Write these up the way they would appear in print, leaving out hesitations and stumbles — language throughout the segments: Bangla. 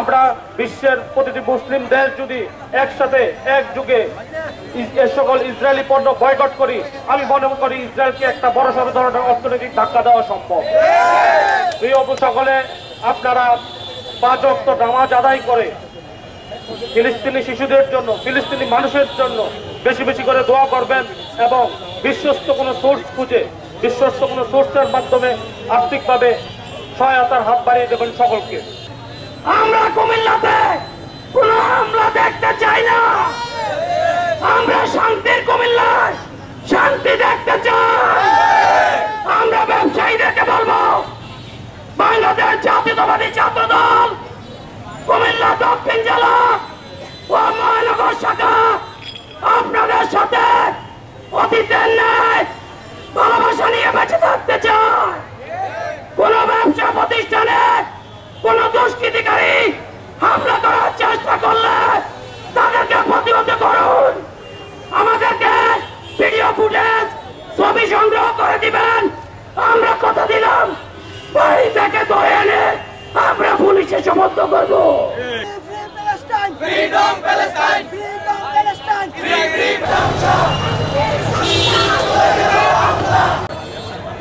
আমরা বিশ্বের প্রতিটি মুসলিম দেশ যদি একসাথে একযুগে এ সকল ইসরায়েলি পণ্য বয়কট করি, আমি মনে করি ইসরায়েলকে একটা বড় সড় ধরনের অর্থনৈতিক ধাক্কা দেওয়া সম্ভব। প্রিয় সকলে, আপনারা 5 ওয়াক্ত নামাজ আদায় করে ফিলিস্তিনি শিশুদের জন্য, ফিলিস্তিনি মানুষের জন্য বেশি বেশি করে দোয়া করবেন এবং বিশ্বস্ত কোনো সোর্স খুঁজে, বিশ্বস্ত কোনো সোর্সের মাধ্যমে আর্থিকভাবে সহায়তার হাত বাড়িয়ে দেবেন সকলকে। আমরা কুমিল্লাতে কোনো হামলা দেখতে চাই না। আমরা শান্তির কুমিল্লায় শান্তি দেখতে চাই। আমরা ব্যবসায়ীদেরকে বলবো, বাংলাদেশ জাতীয়তাবাদী ছাত্র দল কুমিল্লা দক্ষিণ জেলা ও মহানগর শাখা আপনাদের সাথে অতীতের ন্যায় ভালোবাসা নিয়ে বেঁচে থাকতে চায়। কোন ব্যবসা প্রতিষ্ঠানে কোন দুষ্কৃতিকারী হামলা করার চেষ্টা করলে তাদেরকে প্রতিহত করুন। আমাদেরকে ভিডিও ফুটেজ, ছবি সংগ্রহ করে দিবেন। আমরা কথা দিলাম, বাড়ি থেকে ধরে এনে আমরা পুলিশে সমর্থ করবো। Freedom Palestine! Freedom Palestine!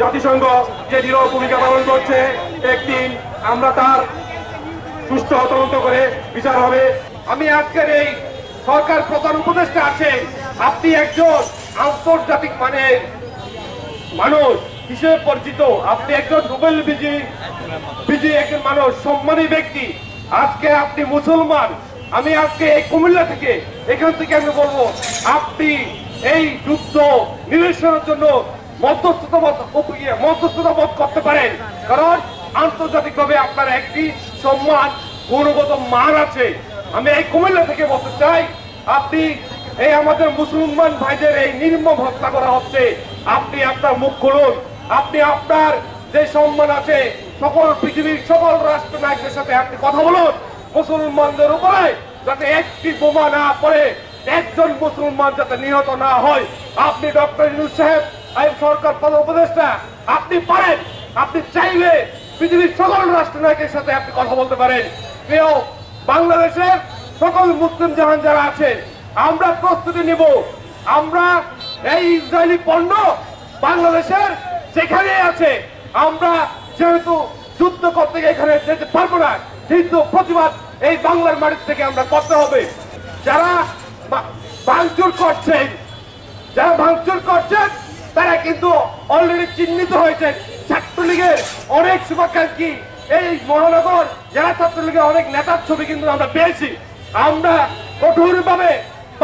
জাতিসংঘ যে দৃঢ় ভূমিকা পালন করছে, একদিন আমরা তার সুষ্ঠু তদন্ত করে বিচার হবে। আমি আজকের এই সরকার প্রধান উপদেষ্টা আছে, আপনি একজন আন্তর্জাতিক মানের মানুষ হিসেবে পরিচিত, আপনি একজন নোবেল বিজয়ী একজন মানুষ, সম্মানী ব্যক্তি। আজকে আপনি মুসলমান, আমি আজকে এই কুমিল্লা থেকে এখান থেকে আমি বলবো, আপনি এই যুদ্ধ নিরসনের জন্য মধ্যস্থতা মত করতে পারেন, কারণ আন্তর্জাতিকভাবে আপনার একটি সম্মান, গুণগত মান আছে। আমি এই কুমিল্লা থেকে বলতে চাই, আপনি এই আমাদের মুসলমান ভাইদের এই নির্মম হত্যা করা হচ্ছে, আপনি আপনার মুখ খুলুন। আপনি আপনার যে সম্মান আছে সকল পৃথিবীর সকল রাষ্ট্র নায়কদের সাথে আপনি কথা বলুন, মুসলমানদের উপরে যাতে একটি বোমা না পড়ে, একজন মুসলমান যাতে নিহত না হয়। আপনি ডক্টর ইউনূস সাহেব, সরকার প্রধান উপদেষ্টা, আপনি পারেন, আপনি চাইলে পৃথিবীর সকল রাষ্ট্র নায়কের সাথে আপনি কথা বলতে পারেন। প্রিয় বাংলাদেশের সকল মুসলিম জাহান যারা আছেন, আমরা প্রস্তুতি নিব। আমরা এই ইসরায়েলি পণ্য বাংলাদেশের যেখানে আছে, আমরা যেহেতু যুদ্ধ করতে এখানে যেতে পারবো না, কিন্তু প্রতিবাদ এই বাংলার মাটির থেকে আমরা করতে হবে। যারা ভাঙচুর করছেন, তারা কিন্তু অলরেডি চিহ্নিত হয়েছেন। ছাত্রলীগের অনেক শুভাকাঙ্ক্ষী, এই মহানগর জেলা ছাত্রলীগের অনেক নেতার ছবি কিন্তু আমরা পেয়েছি। আমরা কঠোরভাবে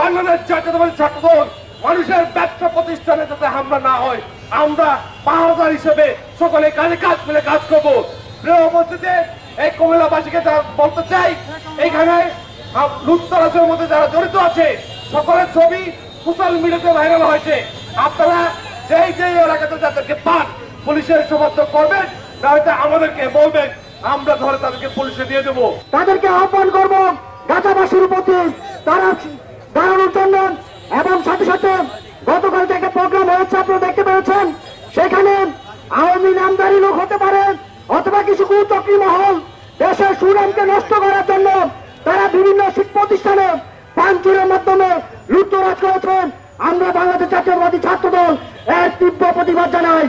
বাংলাদেশ জাতীয়তাবাদী ছাত্র দল মানুষের ব্যবসা প্রতিষ্ঠানে যাতে হামলা না হয়, আমরা পাহাড়দার হিসেবে সকলে কাজে কাজ মিলে কাজ করবো। প্রিয় উপস্থিতি, এই কুমিল্লাবাসীকে বলতে চাই, এইখানে লুটতরাজের মধ্যে যারা জড়িত আছে সকলের ছবি সোশ্যাল মিডিয়াতে ভাইরাল হয়েছে। আপনারা যেই এলাকাতে যাদেরকে পান পুলিশের সমর্থন করবেন, নয়তো আমাদেরকে বলবেন, আমরা ধরে তাদেরকে পুলিশে দিয়ে দেবো। তাদেরকে আহ্বান করবো গাছাবাসীর প্রতি তারা দাঁড়ানোর জন্য। এবং সাথে সাথে গতকাল থেকে প্রোগ্রাম হয়েছে, আপনারা দেখতে পেয়েছেন, সেখানে আওয়ামী নামদারি লোক হতে পারে অথবা কিছু কুচক্রী মহল দেশের সুনামকে নষ্ট করার জন্য তারা বিভিন্ন শিক্ষা প্রতিষ্ঠানে ভাঙচুরের মাধ্যমে লুটতরাজ করেছেন। আমরা বাংলাদেশ জাতীয়তাবাদী ছাত্র দল এর তীব্র প্রতিবাদ জানাই।